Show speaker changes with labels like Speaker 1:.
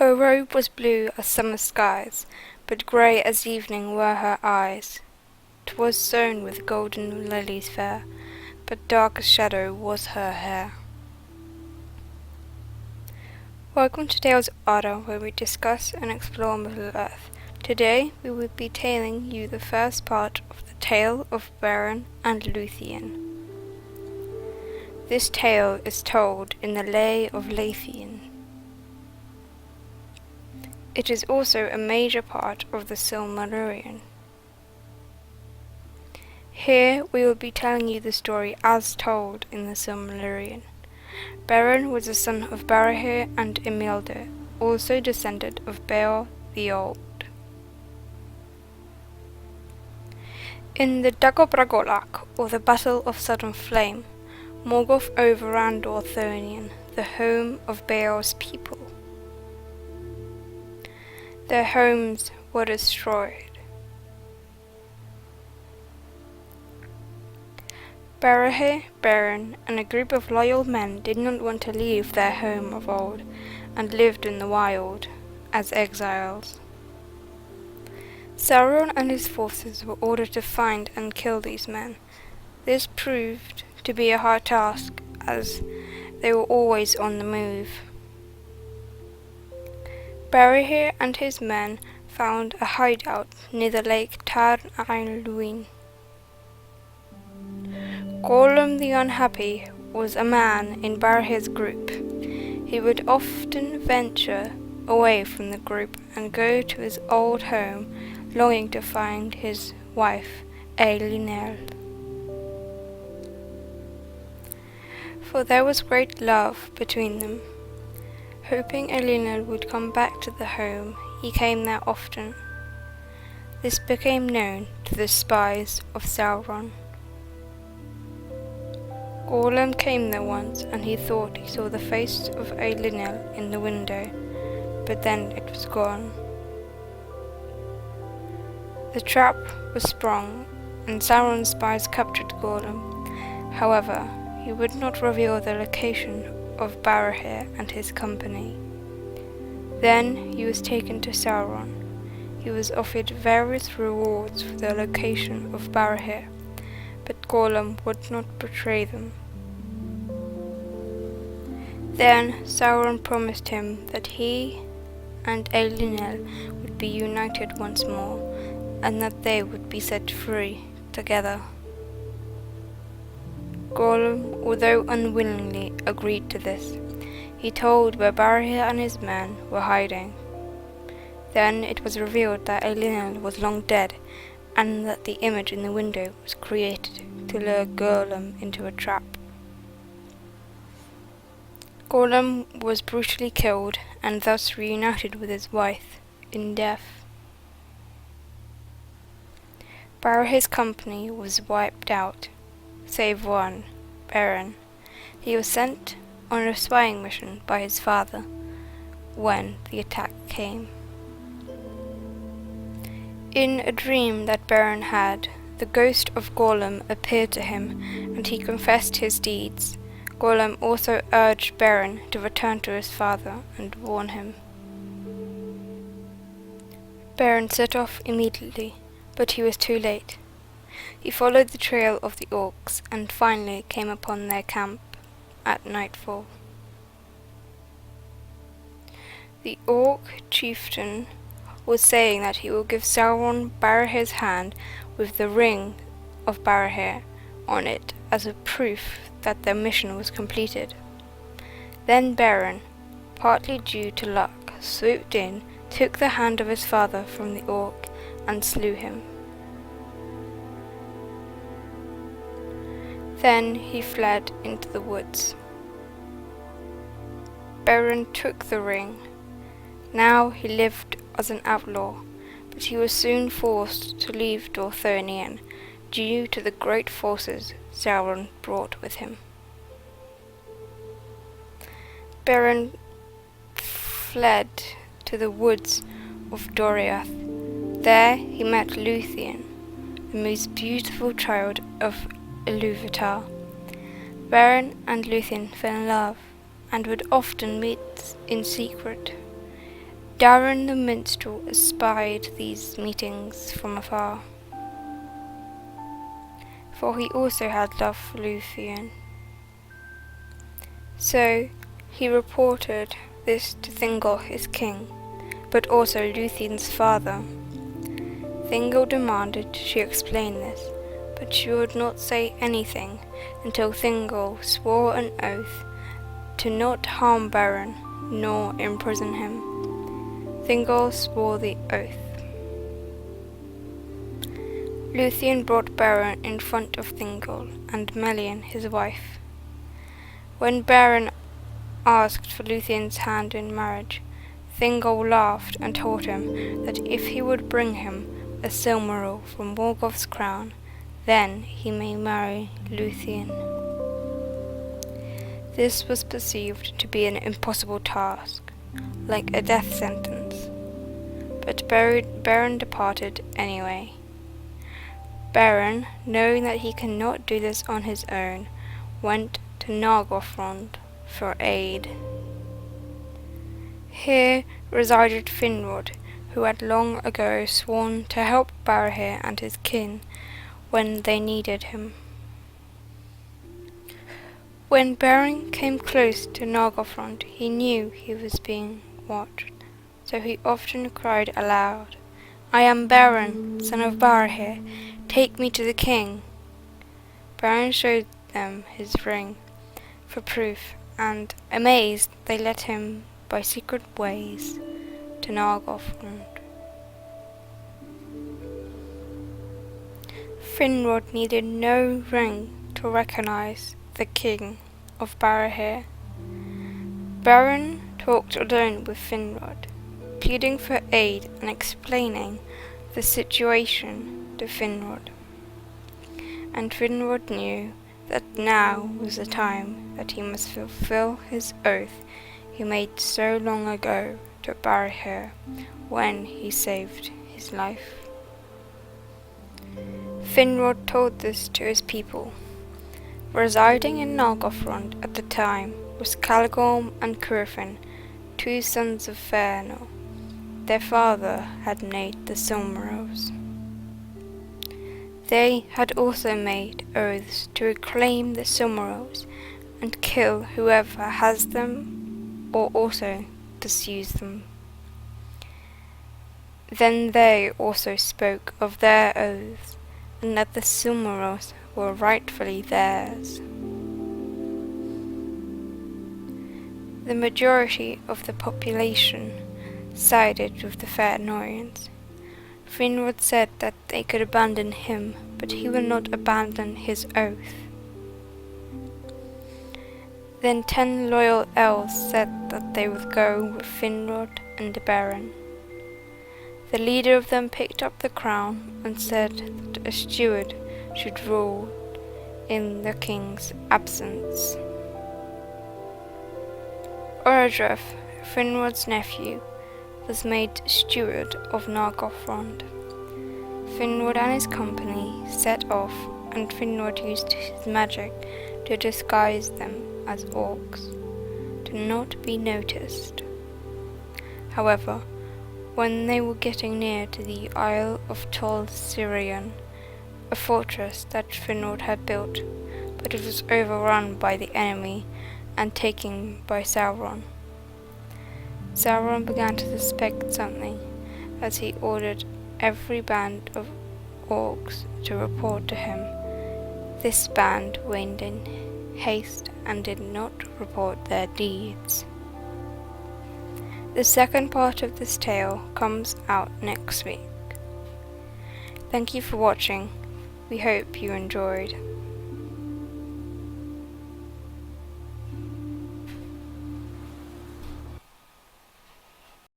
Speaker 1: Her robe was blue as summer skies, but grey as evening were her eyes. 'Twas sown with golden lilies fair, but dark as shadow was her hair. Welcome to Tales of Ada, where we discuss and explore Middle Earth. Today we will be telling you the first part of the tale of Beren and Luthien. This tale is told in the Lay of Luthien. It is also a major part of the Silmarillion. Here we will be telling you the story as told in the Silmarillion. Beren was the son of Barahir and Imelda, also descended of Beor the Old. In the Dagobra-Gorlak, or the Battle of Sudden Flame, Morgoth overran Dorthonion, the home of Beor's people. Their homes were destroyed. Barahir, Beren, and a group of loyal men did not want to leave their home of old, and lived in the wild, as exiles. Sauron and his forces were ordered to find and kill these men. This proved to be a hard task, as they were always on the move. Barahir and his men found a hideout near the lake Tar Luin. Gollum the Unhappy was a man in Barahir's group. He would often venture away from the group and go to his old home, longing to find his wife, Elena. For there was great love between them. Hoping Elena would come back to the home, he came there often. This became known to the spies of Sauron. Gollum came there once, and he thought he saw the face of Elena in the window, but then it was gone. The trap was sprung, and Sauron's spies captured Gollum. However, he would not reveal the location of Barahir and his company. Then he was taken to Sauron. He was offered various rewards for the location of Barahir, but Gollum would not betray them. Then Sauron promised him that he and Elena would be united once more, and that they would be set free together. Gollum, although unwillingly, agreed to this. He told where Barahir and his men were hiding. Then it was revealed that Elena was long dead, and that the image in the window was created to lure Gollum into a trap. Gollum was brutally killed, and thus reunited with his wife in death. Barahir's company was wiped out, save one, Beren. He was sent on a spying mission by his father when the attack came. In a dream that Beren had, the ghost of Gollum appeared to him, and he confessed his deeds. Gollum also urged Beren to return to his father and warn him. Beren set off immediately, but he was too late. He followed the trail of the orcs and finally came upon their camp at nightfall. The orc chieftain was saying that he will give Sauron Barahir's hand with the ring of Barahir on it as a proof that their mission was completed. Then Beren, partly due to luck, swooped in, took the hand of his father from the orc, and slew him. Then he fled into the woods. Beren took the ring. Now he lived as an outlaw, but he was soon forced to leave Dorthonion due to the great forces Sauron brought with him. Beren fled to the woods of Doriath. There he met Luthien, the most beautiful child of Iluvatar. Beren and Luthien fell in love, and would often meet in secret. Darren the minstrel espied these meetings from afar, for he also had love for Luthien. So he reported this to Thingol his king, but also Luthien's father. Thingol demanded she explain this, but she would not say anything until Thingol swore an oath to not harm Beren nor imprison him. Thingol swore the oath. Luthien brought Beren in front of Thingol and Melian his wife. When Beren asked for Luthien's hand in marriage, Thingol laughed and told him that if he would bring him a Silmaril from Morgoth's crown, then he may marry Luthien. This was perceived to be an impossible task, like a death sentence, but Beren departed anyway. Beren, knowing that he cannot do this on his own, went to Nargothrond for aid. Here resided Finrod, who had long ago sworn to help Barahir and his kin when they needed him. When Beren came close to Nargothrond, he knew he was being watched, so he often cried aloud, "I am Beren, son of Barahir, take me to the king." Beren showed them his ring for proof, and, amazed, they led him by secret ways to Nargothrond. Finrod needed no ring to recognize the king of Barahir. Beren talked alone with Finrod, pleading for aid and explaining the situation to Finrod. And Finrod knew that now was the time that he must fulfill his oath he made so long ago to Barahir when he saved his life. Finrod told this to his people. Residing in Nargothrond at the time was Caligorm and Curufin, two sons of Fëanor. Their father had made the Silmarils. They had also made oaths to reclaim the Silmarils and kill whoever has them or also disuse them. Then they also spoke of their oaths and that the Silmarils were rightfully theirs. The majority of the population sided with the Fëanorians. Finrod said that they could abandon him, but he would not abandon his oath. Then 10 loyal elves said that they would go with Finrod and Beren. The leader of them picked up the crown and said that a steward should rule in the king's absence. Orodreth, Finrod's nephew, was made steward of Nargothrond. Finrod and his company set off, and Finrod used his magic to disguise them as orcs, to not be noticed. However, when they were getting near to the Isle of Tol Sirion, a fortress that Finrod had built, but it was overrun by the enemy and taken by Sauron. Sauron began to suspect something, as he ordered every band of orcs to report to him. This band went in haste and did not report their deeds. The second part of this tale comes out next week. Thank you for watching. We hope you enjoyed.